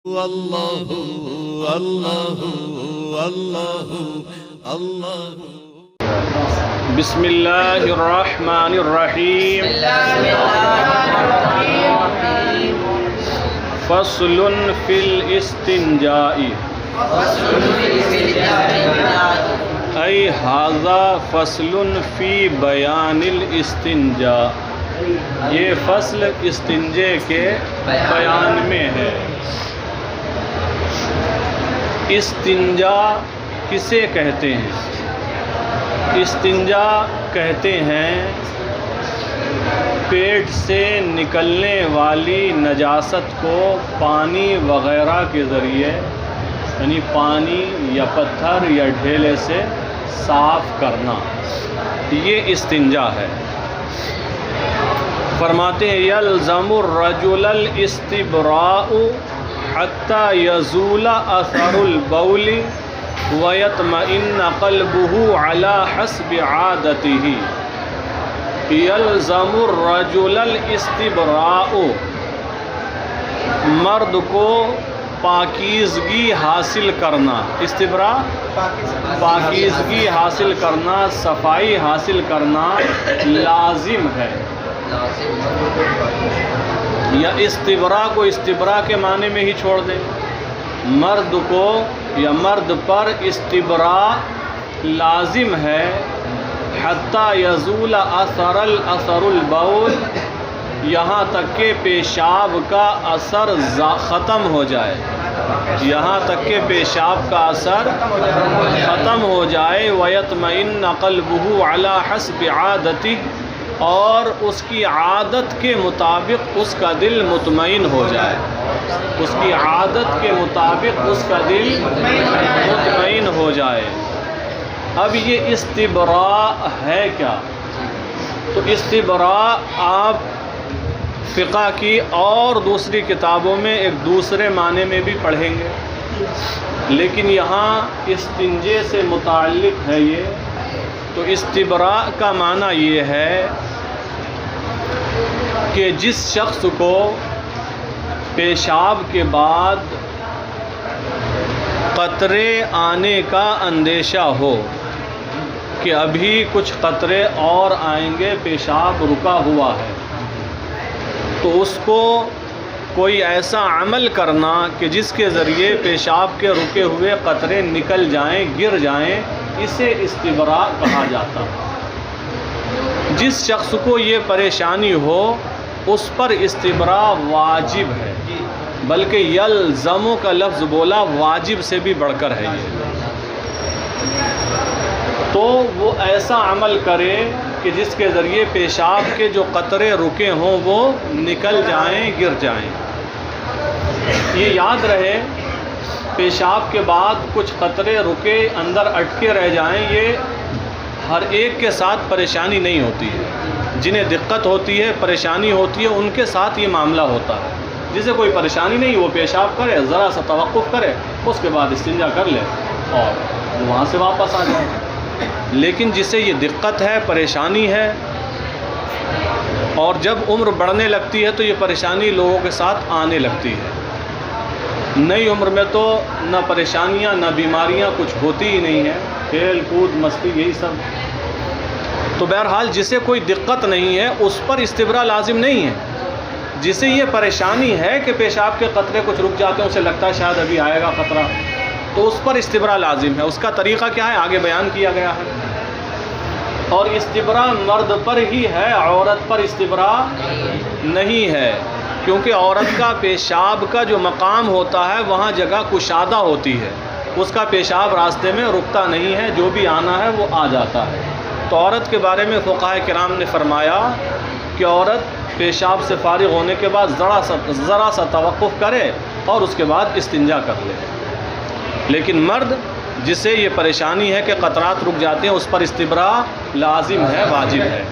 اللہ اللہ اللہ اللہ۔ بسم اللہ الرحمن الرحیم۔ فصل فی الاستنجاء ای ھذا فصل فی بیان الاستنجاء، یہ فصل استنجے کے بیان میں ہے۔ استنجا کسے کہتے ہیں؟ استنجا کہتے ہیں پیٹ سے نکلنے والی نجاست کو پانی وغیرہ کے ذریعے، یعنی پانی یا پتھر یا ڈھیلے سے صاف کرنا، یہ استنجا ہے۔ فرماتے ہیں یلزم الرجل الاستبراء حتی یزول اثر البول ویطمئن قلبه علی حسب عادته۔ یلزم الرجل الاستبراء، مرد کو پاکیزگی حاصل کرنا، استبراء پاکیزگی حاصل کرنا، صفائی حاصل کرنا لازم ہے۔ یا استبراء کو استبراء کے معنی میں ہی چھوڑ دیں، مرد کو یا مرد پر استبراء لازم ہے۔ حتی یزول اثر البول، یہاں تک کہ پیشاب کا اثر ختم ہو جائے، یہاں تک کہ پیشاب کا اثر ختم ہو جائے۔ ویطمئن قلبہ علی حسب عادتہ، اور اس کی عادت کے مطابق اس کا دل مطمئن ہو جائے، اس کی عادت کے مطابق اس کا دل مطمئن ہو جائے۔ اب یہ استبراء ہے کیا؟ تو استبراء آپ فقہ کی اور دوسری کتابوں میں ایک دوسرے معنی میں بھی پڑھیں گے، لیکن یہاں استنجے سے متعلق ہے یہ۔ تو استبراء کا معنی یہ ہے کہ جس شخص کو پیشاب کے بعد قطرے آنے کا اندیشہ ہو کہ ابھی کچھ قطرے اور آئیں گے، پیشاب رکا ہوا ہے، تو اس کو کوئی ایسا عمل کرنا کہ جس کے ذریعے پیشاب کے رکے ہوئے قطرے نکل جائیں، گر جائیں، اسے استبراء کہا جاتا ہے۔ جس شخص کو یہ پریشانی ہو اس پر استبراء واجب ہے، بلکہ یلزمو کا لفظ بولا، واجب سے بھی بڑھ کر ہے یہ۔ تو وہ ایسا عمل کرے کہ جس کے ذریعے پیشاب کے جو قطرے رکے ہوں وہ نکل جائیں، گر جائیں۔ یہ یاد رہے، پیشاب کے بعد کچھ قطرے رکے اندر اٹکے رہ جائیں، یہ ہر ایک کے ساتھ پریشانی نہیں ہوتی ہے۔ جنہیں دقت ہوتی ہے، پریشانی ہوتی ہے، ان کے ساتھ یہ معاملہ ہوتا ہے۔ جسے کوئی پریشانی نہیں، وہ پیشاب کرے، ذرا سا توقف کرے، اس کے بعد استنجا کر لے اور وہاں سے واپس آ جائے۔ لیکن جسے یہ دقت ہے، پریشانی ہے، اور جب عمر بڑھنے لگتی ہے تو یہ پریشانی لوگوں کے ساتھ آنے لگتی ہے۔ نئی عمر میں تو نہ پریشانیاں نہ بیماریاں کچھ ہوتی ہی نہیں ہیں، کھیل کود مستی یہی سب۔ تو بہرحال جسے کوئی دقت نہیں ہے اس پر استبراء لازم نہیں ہے۔ جسے یہ پریشانی ہے کہ پیشاب کے قطرے کچھ رک جاتے ہیں، اسے لگتا ہے شاید ابھی آئے گا خطرہ، تو اس پر استبراء لازم ہے۔ اس کا طریقہ کیا ہے آگے بیان کیا گیا ہے۔ اور استبراء مرد پر ہی ہے، عورت پر استبراء نہیں ہے، کیونکہ عورت کا پیشاب کا جو مقام ہوتا ہے وہاں جگہ کشادہ ہوتی ہے، اس کا پیشاب راستے میں رکتا نہیں ہے، جو بھی آنا ہے وہ آ جاتا ہے۔ تو عورت کے بارے میں فقہاء کرام نے فرمایا کہ عورت پیشاب سے فارغ ہونے کے بعد ذرا سا توقف کرے اور اس کے بعد استنجا کر لے۔ لیکن مرد جسے یہ پریشانی ہے کہ قطرات رک جاتے ہیں، اس پر استبراء لازم ہے، واجب ہے۔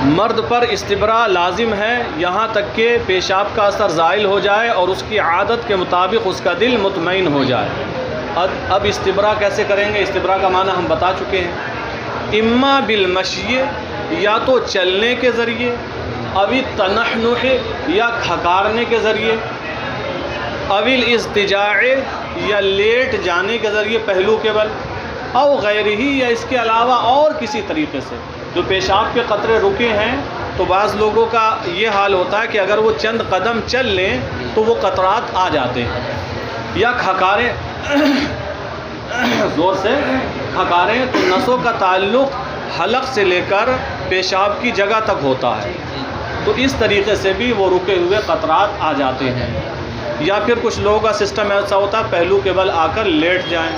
مرد پر استبراء لازم ہے یہاں تک کہ پیشاب کا اثر زائل ہو جائے اور اس کی عادت کے مطابق اس کا دل مطمئن ہو جائے۔ اب استبراء کیسے کریں گے؟ استبراء کا معنی ہم بتا چکے ہیں، اما بالمشی، یا تو چلنے کے ذریعے، ابھی تنحنح یا کھکارنے کے ذریعے، اویل استجاع یا لیٹ جانے کے ذریعے پہلو کے بل، او غیر ہی یا اس کے علاوہ اور کسی طریقے سے. جو پیشاب کے قطرے رکے ہیں تو بعض لوگوں کا یہ حال ہوتا ہے کہ اگر وہ چند قدم چل لیں تو وہ قطرات آ جاتے ہیں، یا کھکاریں زور سے کھکاریں تو نسوں کا تعلق حلق سے لے کر پیشاب کی جگہ تک ہوتا ہے، تو اس طریقے سے بھی وہ رکے ہوئے قطرات آ جاتے ہیں. یا پھر کچھ لوگوں کا سسٹم ایسا ہوتا ہے پہلو کے بل آ کر لیٹ جائیں،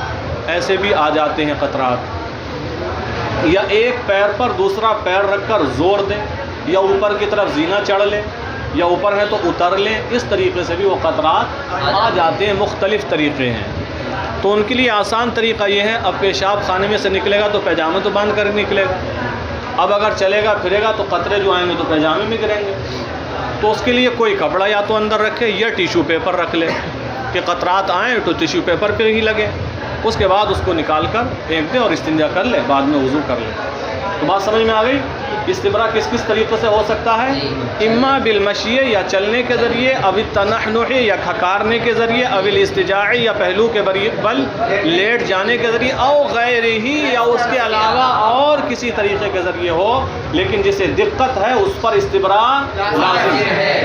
ایسے بھی آ جاتے ہیں قطرات. یا ایک پیر پر دوسرا پیر رکھ کر زور دیں، یا اوپر کی طرف زینہ چڑھ لیں، یا اوپر ہے تو اتر لیں، اس طریقے سے بھی وہ قطرات آ جاتے ہیں. مختلف طریقے ہیں. تو ان کے لیے آسان طریقہ یہ ہے، اب پیشاب خانے میں سے نکلے گا تو پیجامے تو باندھ کر نکلے گا، اب اگر چلے گا پھرے گا تو قطرے جو آئیں گے تو پیجامے میں گریں گے. تو اس کے لیے کوئی کپڑا یا تو اندر رکھے یا ٹیشو پیپر رکھ لے کہ قطرات آئیں تو ٹیشو پیپر پہ ہی لگے. اس کے بعد اس کو نکال کر پھینک دیں اور استنجا کر لے، بعد میں وضو کر لے. تو بات سمجھ میں آ گئی؟ استبراء کس کس طریقے سے ہو سکتا ہے؟ اما بالمشی یا چلنے کے ذریعے، او التنحنح یا کھکارنے کے ذریعے، او الاستجاع یا پہلو کے بل لیٹ جانے کے ذریعے، او غیر ہی یا اس کے علاوہ اور کسی طریقے کے ذریعے ہو، لیکن جسے دقت ہے اس پر استبراء لازم ہے.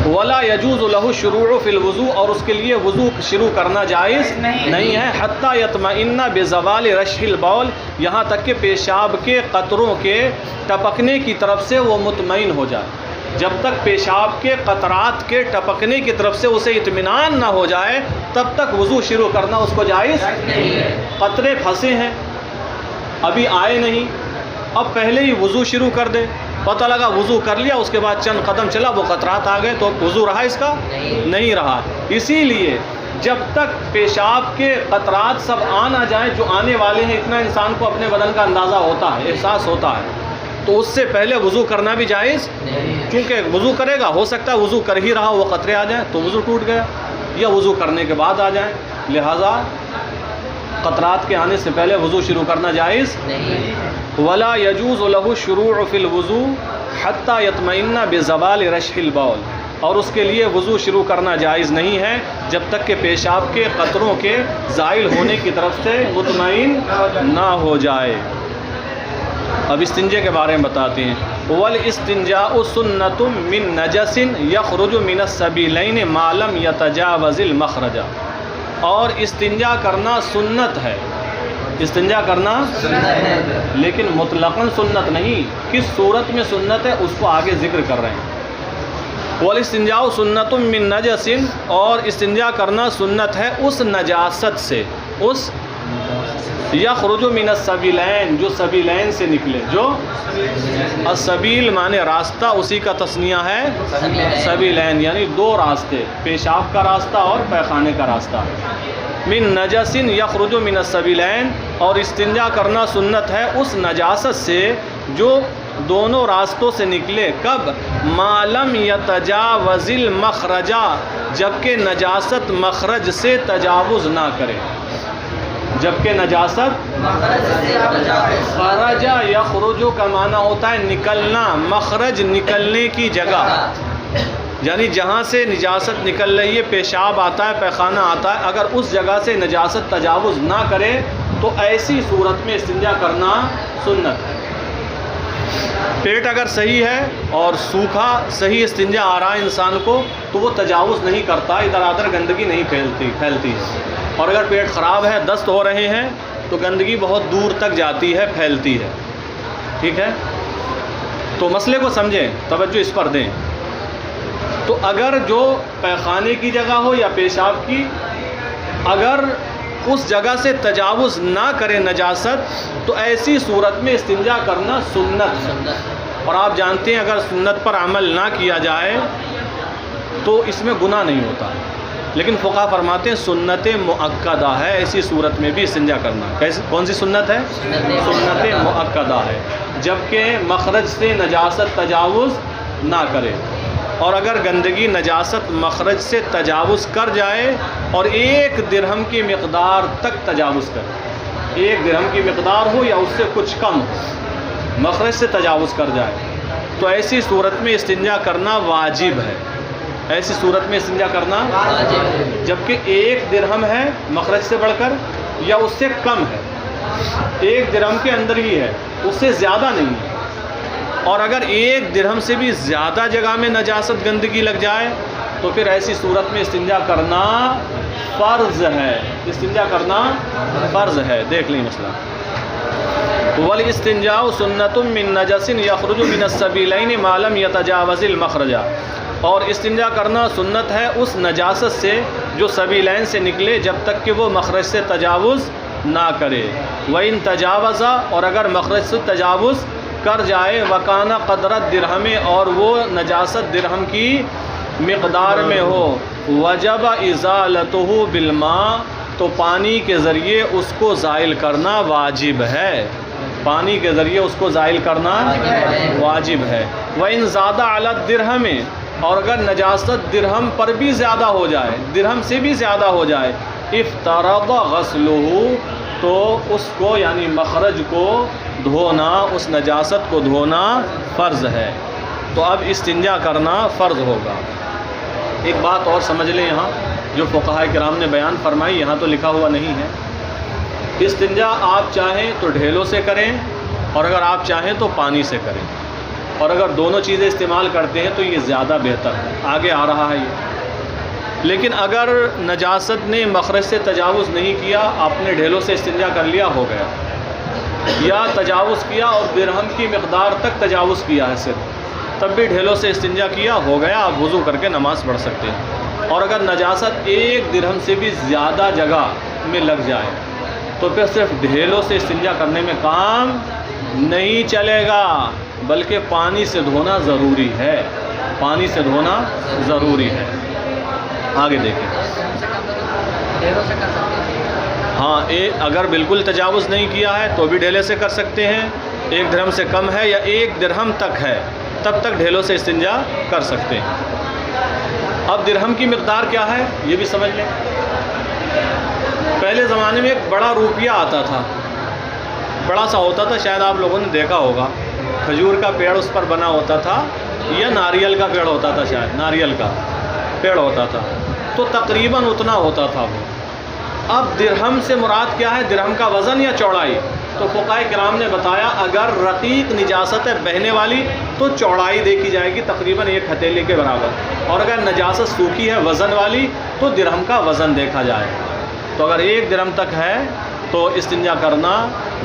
ولا يجوز له الشروع في الوضوء، اور اس کے لیے وضو شروع کرنا جائز نہیں ہے. حتی یطمئن بزوال رشح البول، یہاں تک کہ پیشاب کے قطروں کے ٹپکنے کی طرف سے وہ مطمئن ہو جائے. جب تک پیشاب کے قطرات کے ٹپکنے کی طرف سے اسے اطمینان نہ ہو جائے تب تک وضو شروع کرنا اس کو جائز نہیں ہے. قطرے پھنسے ہیں، ابھی آئے نہیں، اب پہلے ہی وضو شروع کر دے، پتہ لگا وضو کر لیا، اس کے بعد چند قدم چلا وہ قطرات آ گئے، تو وضو رہا اس کا؟ نہیں رہا. اسی لیے جب تک پیشاب کے قطرات سب آ نہ جائیں، جو آنے والے ہیں اتنا انسان کو اپنے بدن کا اندازہ ہوتا ہے، احساس ہوتا ہے، تو اس سے پہلے وضو کرنا بھی جائز. کیونکہ وضو کرے گا، ہو سکتا ہے وضو کر ہی رہا وہ قطرے آ جائیں تو وضو ٹوٹ گیا، یا وضو کرنے کے بعد آ جائیں. لہٰذا قطرات کے آنے سے پہلے وضو شروع کرنا جائز نہیں. ولا يجوز له الشروع في الوضوء حتى يطمئن بزوال رشح البول، اور اس کے لیے وضو شروع کرنا جائز نہیں ہے جب تک کہ پیشاب کے قطروں کے زائل ہونے کی طرف سے مطمئن نہ ہو جائے. اب استنجے کے بارے میں بتاتے ہیں. والاستنجاء سنة من نجس يخرج من السبيلين ما لم يتجاوز المخرج، اور استنجا کرنا سنت ہے. استنجا کرنا سنت ہے، لیکن مطلقاً سنت نہیں. کس صورت میں سنت ہے اس کو آگے ذکر کر رہے ہیں. والاستنجاء سنۃ من نجس، اور استنجا کرنا سنت ہے اس نجاست سے، اس یخرج من السبیلین، جو سبیلین سے نکلے. جو السبیل مانے راستہ، اسی کا تثنیہ ہے سبیلین، یعنی دو راستے، پیشاب کا راستہ اور پیخانے کا راستہ. من نجس یخرج من السبیلین، اور استنجا کرنا سنت ہے اس نجاست سے جو دونوں راستوں سے نکلے. کب؟ ما لم یتجاوز المخرج، جبکہ نجاست مخرج سے تجاوز نہ کرے. جبکہ نجاست خرج یخرج کا معنی ہوتا ہے نکلنا، مخرج نکلنے کی جگہ، یعنی جہاں سے نجاست نکل رہی ہے، پیشاب آتا ہے، پیخانہ آتا ہے، اگر اس جگہ سے نجاست تجاوز نہ کرے تو ایسی صورت میں استنجا کرنا سنت ہے. پیٹ اگر صحیح ہے اور سوکھا صحیح استنجا آ رہا ہے انسان کو تو وہ تجاوز نہیں کرتا، ادھر ادھر گندگی نہیں پھیلتی ہے. اور اگر پیٹ خراب ہے، دست ہو رہے ہیں تو گندگی بہت دور تک جاتی ہے، پھیلتی ہے. ٹھیک ہے، تو مسئلے کو سمجھیں، توجہ اس پر دیں. تو اگر جو پیخانے کی جگہ ہو یا پیشاب کی، اگر اس جگہ سے تجاوز نہ کرے نجاست تو ایسی صورت میں استنجا کرنا سنت. اور آپ جانتے ہیں اگر سنت پر عمل نہ کیا جائے تو اس میں گناہ نہیں ہوتا. لیکن فقہا فرماتے ہیں سنت مؤکدہ ہے ایسی صورت میں بھی استنجا کرنا. کون سی سنت ہے؟ سنت مؤکدہ ہے، جبکہ مخرج سے نجاست تجاوز نہ کرے. اور اگر گندگی نجاست مخرج سے تجاوز کر جائے اور 1 درہم کی مقدار تک تجاوز کرے، 1 درہم کی مقدار ہو یا اس سے کچھ کم ہو، مخرج سے تجاوز کر جائے تو ایسی صورت میں استنجا کرنا واجب ہے. ایسی صورت میں استنجا کرنا جبکہ 1 درہم ہے مخرج سے بڑھ کر یا اس سے کم ہے، 1 درہم کے اندر ہی ہے، اس سے زیادہ نہیں ہے، اور اگر 1 درہم سے بھی زیادہ جگہ میں نجاست گندگی لگ جائے تو پھر ایسی صورت میں استنجا کرنا فرض ہے، استنجا کرنا فرض ہے۔ دیکھ لیں مسئلہ، والاستنجاء سنۃ من نجس یخرج من السبیلین ما لم یتجاوز المخرج، اور استنجا کرنا سنت ہے اس نجاست سے جو سبیلین سے نکلے جب تک کہ وہ مخرج سے تجاوز نہ کرے۔ وَإِن تجاوز، اور اگر مخرج سے تجاوز کر جائے، وَكَانَ قَدْرَ الدِّرْهَمِ، اور وہ نجاست درہم کی مقدار میں ہو، وَجَبَ إِزَالَتُهُ بِالْمَاء، تو پانی کے ذریعے اس کو زائل کرنا واجب ہے، پانی کے ذریعے اس کو زائل کرنا واجب ہے۔ وَإِن زَادَ عَلَى الدِّرْهَمِ، اور اگر نجاست درہم پر بھی زیادہ ہو جائے، درہم سے بھی زیادہ ہو جائے، افترض غسلہ، تو اس کو یعنی مخرج کو دھونا، اس نجاست کو دھونا فرض ہے، تو اب استنجا کرنا فرض ہوگا۔ ایک بات اور سمجھ لیں یہاں جو فقہاء کرام نے بیان فرمائی، یہاں تو لکھا ہوا نہیں ہے، استنجا آپ چاہیں تو ڈھیلوں سے کریں اور اگر آپ چاہیں تو پانی سے کریں، اور اگر دونوں چیزیں استعمال کرتے ہیں تو یہ زیادہ بہتر ہے، آگے آ رہا ہے یہ۔ لیکن اگر نجاست نے مخرج سے تجاوز نہیں کیا، آپ نے ڈھیلوں سے استنجا کر لیا، ہو گیا، یا تجاوز کیا اور درہم کی مقدار تک تجاوز کیا ہے صرف، تب بھی ڈھیلوں سے استنجا کیا، ہو گیا، آپ وضو کر کے نماز پڑھ سکتے ہیں۔ اور اگر نجاست 1 درہم سے بھی زیادہ جگہ میں لگ جائے تو پھر صرف ڈھیلوں سے استنجا کرنے میں کام نہیں چلے گا، بلکہ پانی سے دھونا ضروری ہے، پانی سے دھونا ضروری ہے۔ آگے دیکھیں، ہاں اگر بالکل تجاوز نہیں کیا ہے تو بھی ڈھیلے سے کر سکتے ہیں، 1 درہم سے کم ہے یا 1 درہم تک ہے تب تک ڈھیلوں سے استنجا کر سکتے ہیں۔ اب درہم کی مقدار کیا ہے یہ بھی سمجھ لیں۔ پہلے زمانے میں ایک بڑا روپیہ آتا تھا، بڑا سا ہوتا تھا، شاید آپ لوگوں نے دیکھا ہوگا، کھجور کا پیڑ اس پر بنا ہوتا تھا یا ناریل کا پیڑ ہوتا تھا، شاید ناریل کا پیڑ ہوتا تھا، تو تقریباً اتنا ہوتا تھا وہ۔ اب درہم سے مراد کیا ہے، درہم کا وزن یا چوڑائی؟ تو فقہاء کرام نے بتایا اگر رقیق نجاست ہے بہنے والی تو چوڑائی دیکھی جائے گی تقریباً 1 ہتھیلی کے برابر، اور اگر نجاست سوکھی ہے وزن والی تو درہم کا وزن دیکھا جائے۔ تو اگر 1 درہم تک ہے تو استنجا کرنا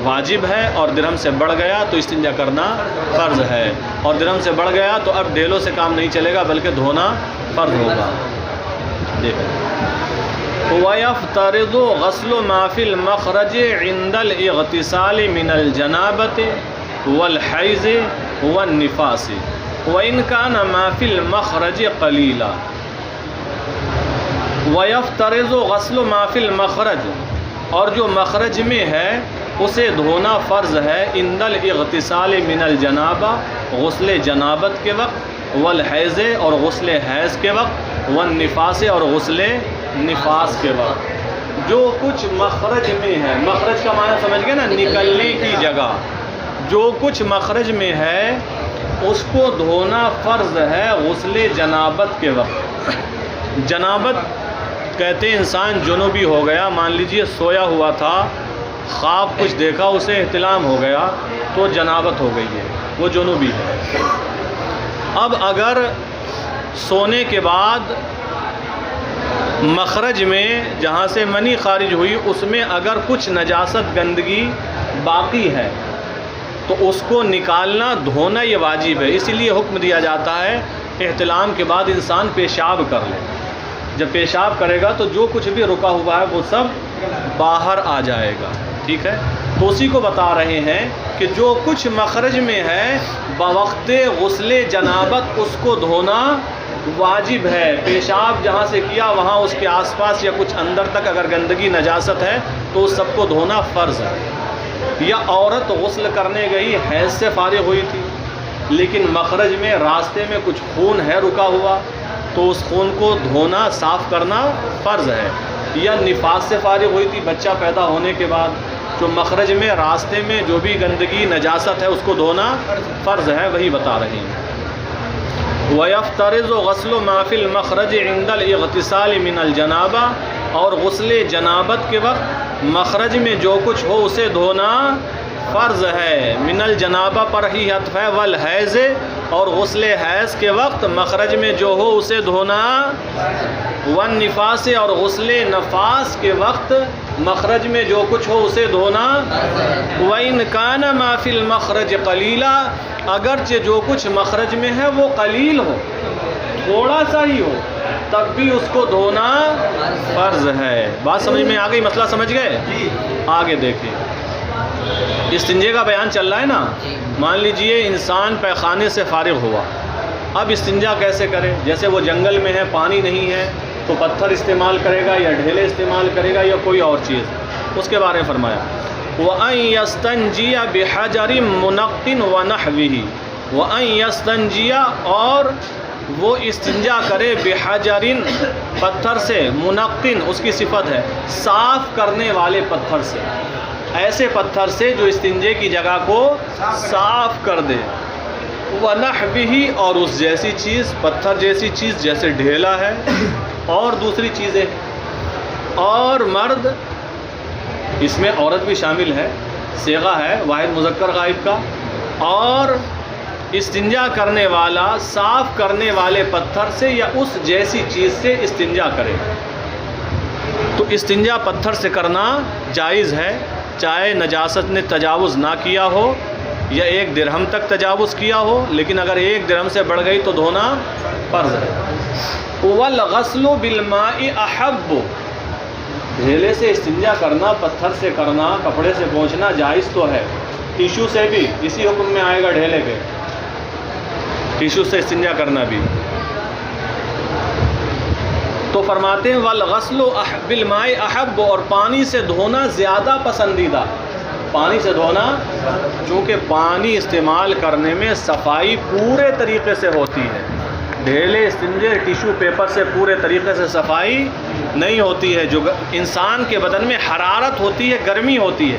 واجب ہے، اور درہم سے بڑھ گیا تو استنجا کرنا فرض ہے، اور درہم سے بڑھ گیا تو اب ڈھیلوں سے کام نہیں چلے گا بلکہ دھونا فرض ہوگا۔ دیکھیں، وَيَفْتَرِضُ غَسْلُ مَا فِي الْمَخْرَجِ عِنْدَ الْاغْتِسَالِ مِنَ الْجَنَابَةِ وَالْحَيْضِ وَالنِّفَاسِ وَإِنْ كَانَ مَا فِي الْمَخْرَجِ قَلِيلًا۔ وَيَفْتَرِضُ غَسْلُ مَا فِي الْمَخْرَجِ، اور جو مخرج میں ہے اسے دھونا فرض ہے، عند الاغتسال من الجنابہ، غسل جنابت کے وقت، والحیض، اور غسل حیض کے وقت، والنفاس، اور غسل نفاس کے وقت۔ جو کچھ مخرج میں ہے، مخرج کا معنی سمجھ گئے نا، نکلنے کی جگہ، جو کچھ مخرج میں ہے اس کو دھونا فرض ہے غسل جنابت کے وقت۔ جنابت کہتے ہیں انسان جنوبی ہو گیا، مان لیجئے سویا ہوا تھا، خواب کچھ دیکھا، اسے احتلام ہو گیا تو جنابت ہو گئی ہے، وہ جنوبی ہے۔ اب اگر سونے کے بعد مخرج میں جہاں سے منی خارج ہوئی اس میں اگر کچھ نجاست گندگی باقی ہے تو اس کو نکالنا دھونا یہ واجب ہے، اسی لیے حکم دیا جاتا ہے احتلام کے بعد انسان پیشاب کر لے۔ جب پیشاب کرے گا تو جو کچھ بھی رکا ہوا ہے وہ سب باہر آ جائے گا، ٹھیک ہے؟ تو اسی کو بتا رہے ہیں کہ جو کچھ مخرج میں ہے بوقت غسل جنابت اس کو دھونا واجب ہے۔ پیشاب جہاں سے کیا وہاں اس کے آس پاس یا کچھ اندر تک اگر گندگی نجاست ہے تو اس سب کو دھونا فرض ہے۔ یا عورت غسل کرنے گئی، حیض سے فارغ ہوئی تھی لیکن مخرج میں راستے میں کچھ خون ہے رکا ہوا تو اس خون کو دھونا صاف کرنا فرض ہے۔ یا نفاس سے فارغ ہوئی تھی بچہ پیدا ہونے کے بعد، جو مخرج میں راستے میں جو بھی گندگی نجاست ہے اس کو دھونا فرض ہے، وہی بتا رہے ہیں۔ وَيَفْتَرِضُ غَسْلُ مَا فِي الْمَخْرَجِ عِنْدَ الْاغْتِسَالِ مِنَ الْجَنَابَةِ، اور غسل جنابت کے وقت مخرج میں جو کچھ ہو اسے دھونا فرض ہے. من الجنابہ پر ہی عطف ہے، والحیض، اور غسل حیض کے وقت مخرج میں جو ہو اسے دھونا، والنفاس، اور غسل نفاس کے وقت مخرج میں جو کچھ ہو اسے دھونا. وَإِنْ كَانَ مَا فِي الْمَخْرَجِ قَلِيلًا، اگرچہ جو کچھ مخرج میں ہے وہ قلیل ہو، تھوڑا سا ہی ہو، تب بھی اس کو دھونا فرض ہے. بات سمجھ میں آ گئی؟ مسئلہ سمجھ گئے؟ آگے دیکھیں، استنجے کا بیان چل رہا ہے نا. مان لیجئے انسان پیخانے سے فارغ ہوا، اب استنجا کیسے کرے؟ جیسے وہ جنگل میں ہے، پانی نہیں ہے، تو پتھر استعمال کرے گا یا ڈھیلے استعمال کرے گا یا کوئی اور چیز، اس کے بارے میں فرمایا وَأَن يَسْتَنْجِيَ بِحَجَرٍ مُنَقٍّ وَنَحْوِهِ. وَأَن يَسْتَنْجِيَ، اور وہ استنجا کرے، بحجرٍ، پتھر سے، منقٍ، اس کی صفت ہے صاف کرنے والے پتھر سے، ایسے پتھر سے جو استنجے کی جگہ کو صاف کر دے. وَنَحْوِهِ، اور اس جیسی چیز، پتھر جیسی چیز، جیسے ڈھیلا ہے اور دوسری چیزیں. اور مرد، اس میں عورت بھی شامل ہے، صیغہ ہے واحد مذکر غائب کا. اور استنجا کرنے والا صاف کرنے والے پتھر سے یا اس جیسی چیز سے استنجا کرے. تو استنجا پتھر سے کرنا جائز ہے، چاہے نجاست نے تجاوز نہ کیا ہو یا 1 درہم تک تجاوز کیا ہو، لیکن اگر 1 درہم سے بڑھ گئی تو دھونا فرض ہے. وَالْغَسْلُ بِالْمَاءِ أَحَبُّ، ڈھیلے سے استنجا کرنا، پتھر سے کرنا، کپڑے سے پوچھنا جائز تو ہے. ٹیشو سے بھی اسی حکم میں آئے گا، ڈھیلے کے ٹیشو سے استنجا کرنا بھی. تو فرماتے ہیں وَالْغَسْلُ بِالْمَاءِ أَحَبُّ، اور پانی سے دھونا زیادہ پسندیدہ. پانی سے دھونا، چونکہ پانی استعمال کرنے میں صفائی پورے طریقے سے ہوتی ہے. ڈھیلے، استنجے، ٹیشو پیپر سے پورے طریقے سے صفائی نہیں ہوتی ہے. جو انسان کے بدن میں حرارت ہوتی ہے، گرمی ہوتی ہے،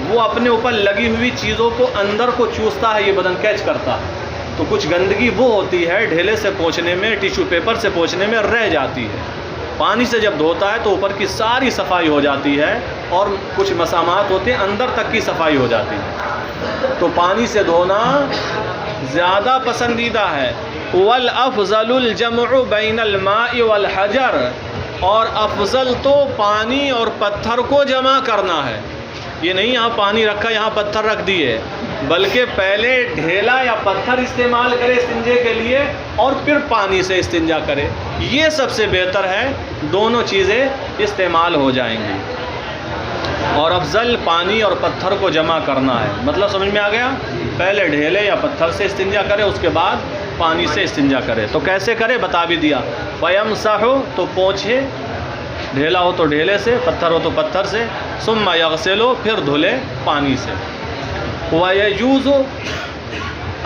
وہ اپنے اوپر لگی ہوئی چیزوں کو اندر کو چوستا ہے، یہ بدن کیچ کرتا ہے. تو کچھ گندگی وہ ہوتی ہے ڈھیلے سے پوچھنے میں، ٹیشو پیپر سے پوچھنے میں رہ جاتی ہے. پانی سے جب دھوتا ہے تو اوپر کی ساری صفائی ہو جاتی ہے، اور کچھ مسامات ہوتے ہیں اندر تک کی صفائی ہو جاتی ہے. تو پانی سے دھونا زیادہ پسندیدہ ہے. وَالْأَفْضَلُ الْجَمْعُ بَيْنَ الْمَاءِ وَالْحَجَرِ، اور افضل تو پانی اور پتھر کو جمع کرنا ہے. یہ نہیں یہاں پانی رکھا یہاں پتھر رکھ دیے، بلکہ پہلے ڈھیلا یا پتھر استعمال کرے استنجے کے لیے اور پھر پانی سے استنجا کرے. یہ سب سے بہتر ہے، دونوں چیزیں استعمال ہو جائیں گی. اور افضل پانی اور پتھر کو جمع کرنا ہے. مطلب سمجھ میں آ گیا؟ پہلے ڈھیلے یا پتھر سے استنجا کرے، اس کے بعد پانی سے استنجا کرے. تو کیسے کرے بتا بھی دیا. فَيَمْسَحُ، تو پوچھے، ڈھیلا ہو تو ڈھیلے سے، پتھر ہو تو پتھر سے. ثُمَّ يَغْسِلُ، پھر دھلے پانی سے. وَيَجُوزُ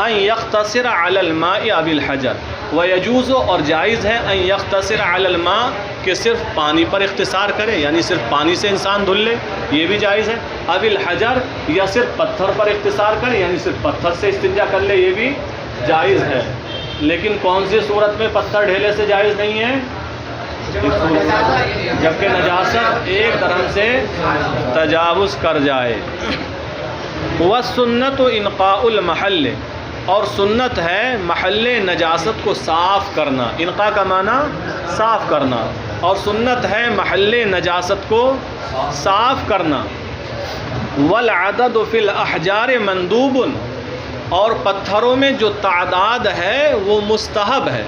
أَن يَقْتَصِرَ عَلَى الْمَاءِ أَوِ الْحَجَرِ، وَيَجُوزُ، اور جائز ہے، أَن يَقْتَصِرَ عَلَى الْمَاءِ، کہ صرف پانی پر اختصار کرے، یعنی صرف پانی سے انسان دھل لے، یہ بھی جائز ہے. أَوِ الْحَجَرِ، یا صرف پتھر پر اختصار کرے، یعنی صرف پتھر سے استنجا کر لے، یہ بھی جائز ہے. لیکن کون سی صورت میں پتھر ڈھیلے سے جائز نہیں ہے؟ جبکہ نجاست 1 درہم سے تجاوز کر جائے. وَالسُّنَّةُ إِنْقَاءُ الْمَحَلِّ، اور سنت ہے محل نجاست کو صاف کرنا. انقاء کا معنی صاف کرنا، اور سنت ہے محل نجاست کو صاف کرنا. وَالْعَدَدُ فِي الْأَحْجَارِ مَنْدُوبٌ، اور پتھروں میں جو تعداد ہے وہ مستحب ہے.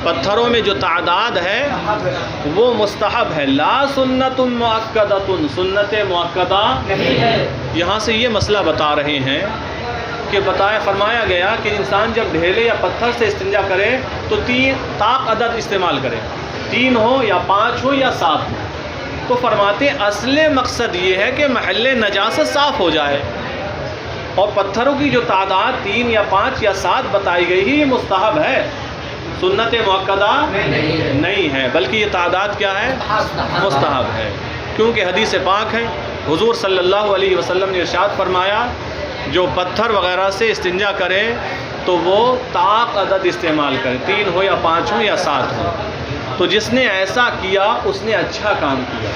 پتھروں میں جو تعداد ہے وہ مستحب ہے. لا سنت مؤکدۃ، سنت مؤکدہ نہیں ہے. یہاں سے یہ مسئلہ بتا رہے ہیں کہ فرمایا گیا کہ انسان جب ڈھیلے یا پتھر سے استنجا کرے تو 3 طاق عدد استعمال کرے، 3 ہو یا 5 ہو یا 7 ہو. تو فرماتے اصل مقصد یہ ہے کہ محل نجاست صاف ہو جائے، اور پتھروں کی جو تعداد 3 یا 5 یا 7 بتائی گئی ہے یہ مستحب ہے، سنت مؤکدہ نہیں ہے، بلکہ یہ تعداد کیا ہے؟ مستحب ہے. کیونکہ حدیث پاک ہے، حضور صلی اللہ علیہ وسلم نے ارشاد فرمایا جو پتھر وغیرہ سے استنجا کرے تو تو وہ طاق عدد استعمال کرے، 3 ہو یا 5 ہو یا 7 ہو۔ تو جس نے ایسا کیا اس نے اچھا کام کیا،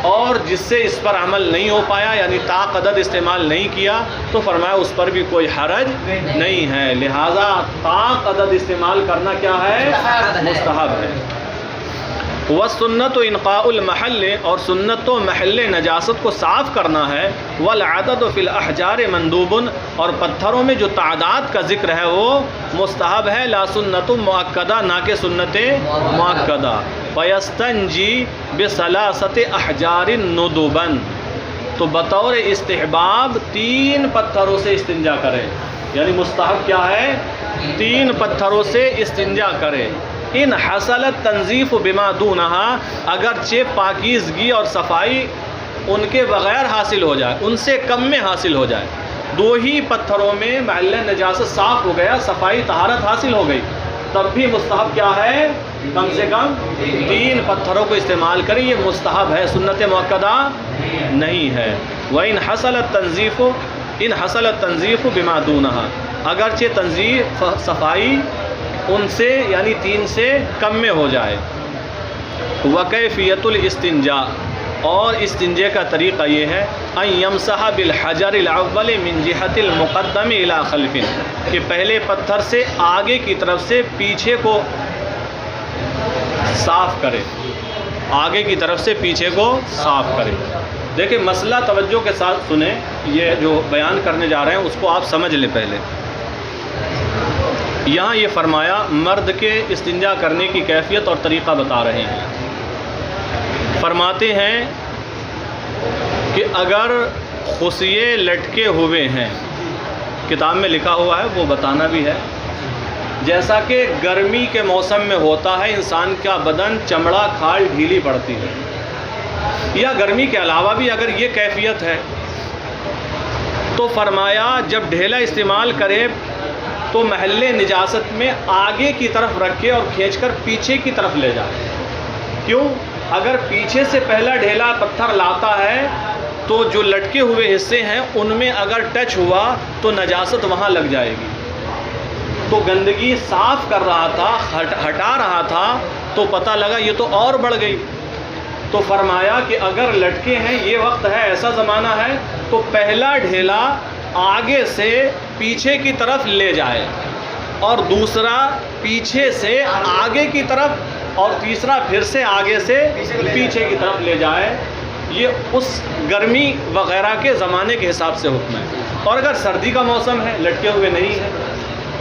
اور جس سے اس پر عمل نہیں ہو پایا یعنی طاق عدد استعمال نہیں کیا تو فرمایا اس پر بھی کوئی حرج نہیں ہے۔ لہٰذا طاق عدد استعمال کرنا کیا ہے؟ مستحب ہے۔ وَالسُّنَّةُ إِنْقَاءُ الْمَحَلِّ، اور سنت تو محل نجاست کو صاف کرنا ہے۔ وَالْعَدَدُ فِي الْأَحْجَارِ مَنْدُوبٌ، اور پتھروں میں جو تعداد کا ذکر ہے وہ مستحب ہے، لا سنت مؤکدہ، نہ کہ سنت مؤکدہ۔ فَيَسْتَنْجِي بِثَلَاثَةِ أَحْجَارٍ نُدُبًا، تو بطور استحباب 3 پتھروں سے استنجا کرے، یعنی مستحب کیا ہے؟ 3 پتھروں سے استنجا کرے۔ ان حصلت تنظیف بما دونہا، اگرچہ پاکیزگی اور صفائی ان کے بغیر حاصل ہو جائے، ان سے کم میں حاصل ہو جائے، 2 ہی پتھروں میں محل نجاست صاف ہو گیا، صفائی طہارت حاصل ہو گئی، تب بھی مستحب کیا ہے؟ کم سے کم 3 پتھروں کو استعمال کریں، یہ مستحب ہے، سنت مؤکدہ نہیں ہے۔ وَإِنْ حَصَلَت تنظیف بما دونہا، اگرچہ تنظیف صفائی ان سے یعنی 3 سے کم میں ہو جائے۔ وَكَيْفِيَّةُ الاستنجاء، اور استنجے کا طریقہ یہ ہے، أَن يَمْسَحَ بِالْحَجَرِ الْأَوَّلِ مِنْ جِهَةِ الْمُقَدَّمِ إِلَى خَلْفٍ، کہ پہلے پتھر سے آگے کی طرف سے پیچھے کو صاف کرے، آگے کی طرف سے پیچھے کو صاف کرے۔ دیکھیں مسئلہ توجہ کے ساتھ سنیں، یہ جو بیان کرنے جا رہے ہیں اس کو آپ سمجھ لیں۔ پہلے یہاں یہ فرمایا مرد کے استنجا کرنے کی کیفیت اور طریقہ بتا رہے ہیں۔ فرماتے ہیں کہ اگر خصیے لٹکے ہوئے ہیں، کتاب میں لکھا ہوا ہے وہ بتانا بھی ہے، جیسا کہ گرمی کے موسم میں ہوتا ہے انسان کا بدن چمڑا کھال ڈھیلی پڑتی ہے، یا گرمی کے علاوہ بھی اگر یہ کیفیت ہے تو فرمایا جب ڈھیلا استعمال کرے تو محل نجاست میں آگے کی طرف رکھے اور کھینچ کر پیچھے کی طرف لے جائے۔ کیوں؟ اگر پیچھے سے پہلا ڈھیلا پتھر لاتا ہے تو جو لٹکے ہوئے حصے ہیں ان میں اگر ٹچ ہوا تو نجاست وہاں لگ جائے گی، تو گندگی صاف کر رہا تھا، ہٹا رہا تھا، تو پتہ لگا یہ تو اور بڑھ گئی۔ تو فرمایا کہ اگر لٹکے ہیں، یہ وقت ہے، ایسا زمانہ ہے، تو پہلا ڈھیلا آگے سے پیچھے کی طرف لے جائے، اور دوسرا پیچھے سے آگے کی طرف، اور تیسرا پھر سے آگے سے پیچھے کی طرف لے جائے۔ یہ اس گرمی وغیرہ کے زمانے کے حساب سے حکم ہے۔ اور اگر سردی کا موسم ہے، لٹکے ہوئے نہیں ہے،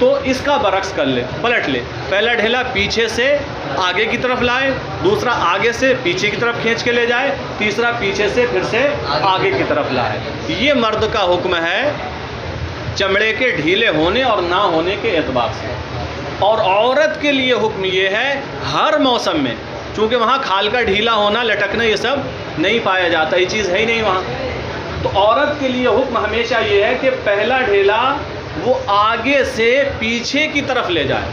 تو اس کا برعکس کر لے، پلٹ لے، پہلا ڈھیلا پیچھے سے آگے کی طرف لائے، دوسرا آگے سے پیچھے کی طرف کھینچ کے لے جائے، تیسرا پیچھے سے پھر سے آگے کی طرف لائے۔ یہ مرد کا حکم ہے چمڑے کے ڈھیلے ہونے اور نہ ہونے کے اعتبار سے۔ اور عورت کے لیے حکم یہ ہے ہر موسم میں، چونکہ وہاں کھال کا ڈھیلا ہونا، لٹکنا یہ سب نہیں پایا جاتا، یہ چیز ہے ہی نہیں وہاں، تو عورت کے لیے حکم ہمیشہ یہ ہے کہ پہلا ڈھیلا وہ آگے سے پیچھے کی طرف لے جائے،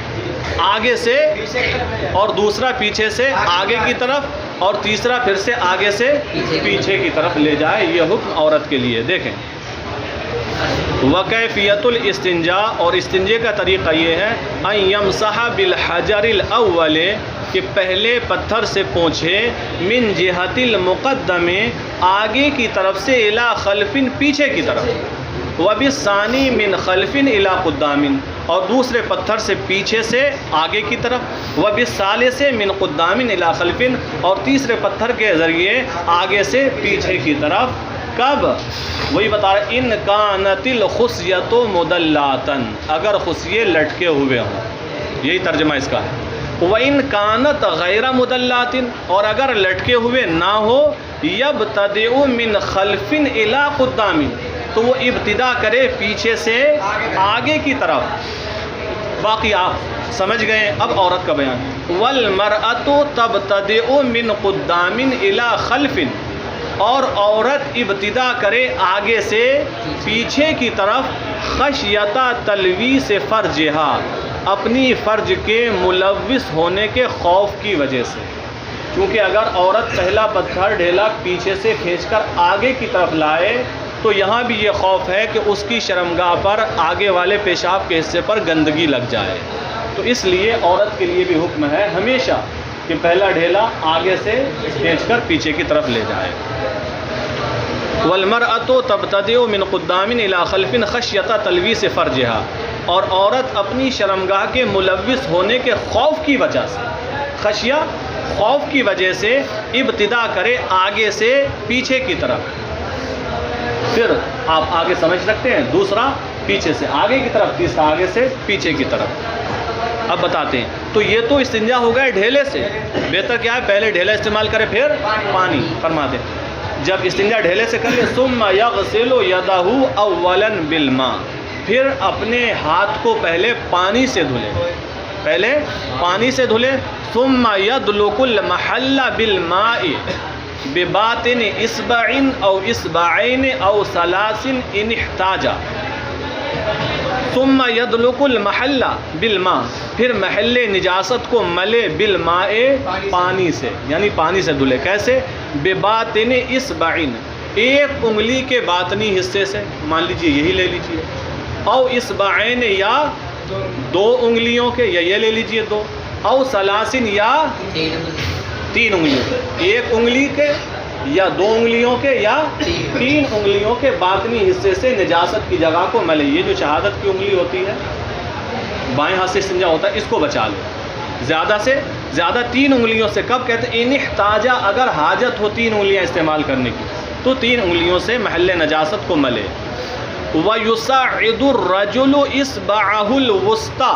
آگے سے، اور دوسرا پیچھے سے آگے کی طرف، اور تیسرا پھر سے آگے سے پیچھے کی طرف لے جائے۔ یہ حکم عورت کے لیے۔ دیکھیں وَكَيْفِيَّةُ الاستنجاء، اور استنجے کا طریقہ یہ ہے، أَن يَمْسَحَ بِالْحَجَرِ الْأَوَّلِ، کہ پہلے پتھر سے پونچھے، من جہت المقدم، آگے کی طرف سے، الی خلف، پیچھے کی طرف، وبالثانی من خلف الی قدام، اور دوسرے پتھر سے پیچھے سے آگے کی طرف، وبالثالث من قدام الی خلف، اور تیسرے پتھر کے ذریعے آگے سے پیچھے کی طرف۔ کب؟ وہی بتا رہے، ان کانت الخصیۃ مدلاتن، اگر خصیے لٹکے ہوئے ہوں، یہی ترجمہ اس کا ہے۔ وَإِن كَانَتْ غَيْرَ مُدَلَّاتٍ، اور اگر لٹکے ہوئے نہ ہو، يَبْتَدِئُ مِنْ خَلْفٍ إِلَىٰ قُدَّامٍ، تو وہ ابتدا کرے پیچھے سے آگے کی طرف۔ باقی آپ سمجھ گئے، اب عورت کا بیان۔ وَالْمَرْأَةُ تَبْتَدِئُ مِنْ قُدَّامٍ إِلَىٰ خَلْفٍ، اور عورت ابتدا کرے آگے سے پیچھے کی طرف، خشیۃ تلویث فرجہا، اپنی فرج کے ملوث ہونے کے خوف کی وجہ سے۔ کیونکہ اگر عورت پہلا پتھر ڈھیلا پیچھے سے کھینچ کر آگے کی طرف لائے تو یہاں بھی یہ خوف ہے کہ اس کی شرمگاہ پر آگے والے پیشاب کے حصے پر گندگی لگ جائے. تو اس لیے عورت کے لیے بھی حکم ہے ہمیشہ کہ پہلا ڈھیلا آگے سے کھینچ کر پیچھے کی طرف لے جائے. والمرأة تبتدئ من قدام الى خلف خشیۃ تلویث فرجها، اور عورت اپنی شرمگاہ کے ملوث ہونے کے خوف کی وجہ سے، خشیہ خوف کی وجہ سے ابتدا کرے آگے سے پیچھے کی طرف. پھر آپ آگے سمجھ سکتے ہیں، دوسرا پیچھے سے آگے کی طرف، تیسرا آگے سے پیچھے کی طرف. اب بتاتے ہیں. تو یہ تو استنجا ہو گیا ڈھیلے سے. بہتر کیا ہے پہلے ڈھیلا استعمال کرے پھر پانی. فرماتے ہیں جب استنجا ڈھیلے سے کر لے ثم یغسل یدہ اولا بالماء، پھر اپنے ہاتھ کو پہلے پانی سے دھلے، پہلے پانی سے دھلے. ثم یدلک المحل بالماء بباطن اصبع او اصبعین او ثلاث ان احتاج. ثم یدلک المحل بالماء، پھر محل نجاست کو ملے بالماء پانی سے، یعنی پانی سے دھلے. کیسے؟ بباطن اصبعین، ایک انگلی کے باطنی حصے سے، مان لیجئے یہی لے لیجئے، او اصبعین یا دو انگلیوں کے، یا یہ لے لیجئے دو، او ثلاثن یا تین انگلیوں کے، ایک انگلی کے یا دو انگلیوں کے یا تین انگلیوں کے باطنی حصے سے نجاست کی جگہ کو ملے. یہ جو شہادت کی انگلی ہوتی ہے، بائیں ہاتھ سے استنجا ہوتا ہے، اس کو بچا لو. زیادہ سے زیادہ تین انگلیوں سے. کب کہتے ہیں؟ ان احتاجہ، اگر حاجت ہو تین انگلیاں استعمال کرنے کی تو تین انگلیوں سے محل نجاست کو ملے. وَيُصَعِّدُ الرَّجُلُ إِصْبَعَهُ الْوُسْطَى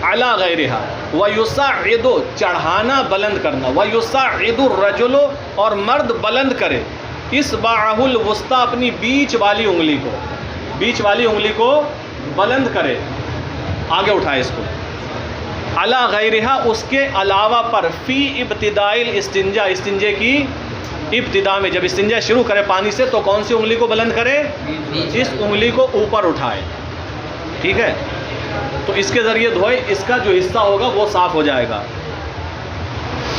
عَلَى غَيْرِهَا، وَيُصَعِّدُ چڑھانا بلند کرنا، وَيُصَعِّدُ الرَّجُلُ اور مرد بلند کرے، إِصْبَعَهُ الْوُسْطَى اپنی بیچ والی انگلی کو، بیچ والی انگلی کو بلند کرے، آگے اٹھائے اس کو، عَلَى غَيْرِهَا اس کے علاوہ پر، فی ابتداء الاستنجا استنجے کی ابتدا میں. جب استنجا شروع کرے پانی سے تو کون سی انگلی کو بلند کرے؟ اس انگلی کو اوپر اٹھائے. ٹھیک ہے، تو اس کے ذریعے دھوئے، اس کا جو حصہ ہوگا وہ صاف ہو جائے گا.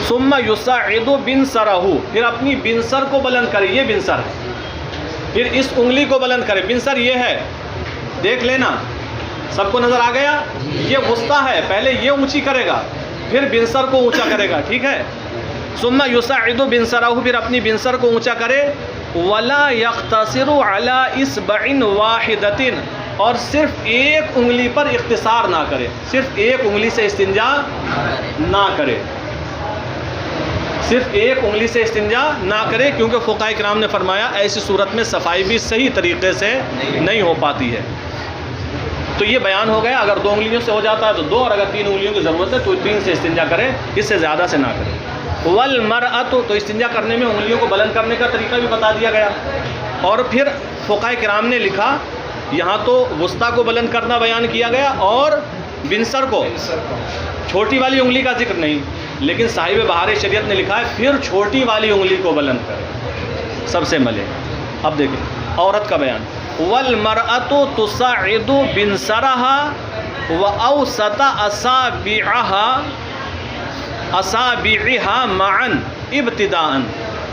ثم یصعد بنصرہ، پھر اپنی بنصر کو بلند کرے، یہ بنصر ہے، پھر اس انگلی کو بلند کرے. بنصر یہ ہے، دیکھ لینا سب کو نظر آ گیا، یہ وسطی ہے، پہلے یہ اونچی کرے گا پھر بنصر کو اونچا کرے گا. ٹھیک ہے. ثم یصعد بنصرہ، پھر اپنی بنصر کو اونچا کرے. ولا یقتصر علی اصبع واحدۃ، اور صرف ایک انگلی پر اختصار نہ کرے، صرف ایک انگلی سے استنجا نہ کرے، صرف ایک انگلی سے استنجا نہ کرے، کیونکہ فقہاء کرام نے فرمایا ایسی صورت میں صفائی بھی صحیح طریقے سے نہیں ہو پاتی ہے. تو یہ بیان ہو گیا، اگر دو انگلیوں سے ہو جاتا ہے تو دو، اور اگر تین انگلیوں کی ضرورت ہے تو تین سے استنجا کرے، اس سے زیادہ سے نہ کرے. والمرأۃ، تو استنجا کرنے میں انگلیوں کو بلند کرنے کا طریقہ بھی بتا دیا گیا. اور پھر فقہاء کرام نے لکھا، یہاں تو وسطیٰ کو بلند کرنا بیان کیا گیا اور بنصر کو، چھوٹی والی انگلی کا ذکر نہیں، لیکن صاحب بہار شریعت نے لکھا ہے پھر چھوٹی والی انگلی کو بلند کرے، سب سے ملے. اب دیکھیں عورت کا بیان. والمرأۃ تصعد بنصرها واوسط اصابعها معا ابتداء.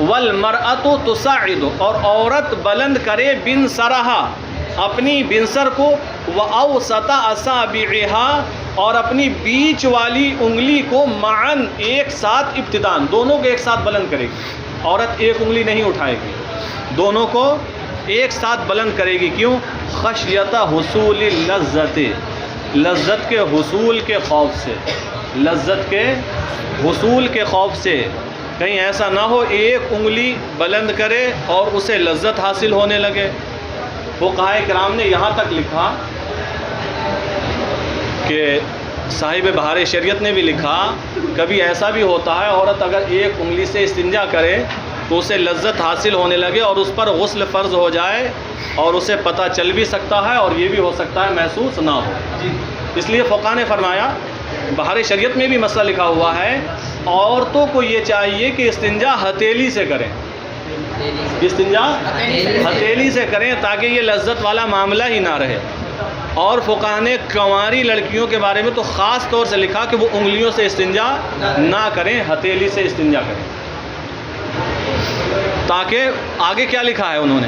والمرأۃ تصعد، اور عورت بلند کرے بنصرها اپنی بنصر کو، واوسط اصابعها اور اپنی بیچ والی انگلی کو، معا ایک ساتھ، ابتداء دونوں کو ایک ساتھ بلند کرے گی. عورت ایک انگلی نہیں اٹھائے گی، دونوں کو ایک ساتھ بلند کرے گی. کیوں؟ خشیت حصول اللذت، لذت کے حصول کے خوف سے، لذت کے حصول کے خوف سے. کہیں ایسا نہ ہو ایک انگلی بلند کرے اور اسے لذت حاصل ہونے لگے. فقہاء کرام نے یہاں تک لکھا کہ صاحب بہار شریعت نے بھی لکھا، کبھی ایسا بھی ہوتا ہے عورت اگر ایک انگلی سے استنجا کرے تو اسے لذت حاصل ہونے لگے اور اس پر غسل فرض ہو جائے، اور اسے پتہ چل بھی سکتا ہے اور یہ بھی ہو سکتا ہے محسوس نہ ہو. اس لیے فقہاء نے فرمایا، بہار شریعت میں بھی مسئلہ لکھا ہوا ہے، عورتوں کو یہ چاہیے کہ استنجا ہتھیلی سے کریں، استنجا ہتھیلی سے کریں تاکہ یہ لذت والا معاملہ ہی نہ رہے. اور فقہاء نے کنواری لڑکیوں کے بارے میں تو خاص طور سے لکھا کہ وہ انگلیوں سے استنجا نہ کریں، ہتھیلی سے استنجا کریں. تاکہ آگے کیا لکھا ہے انہوں نے،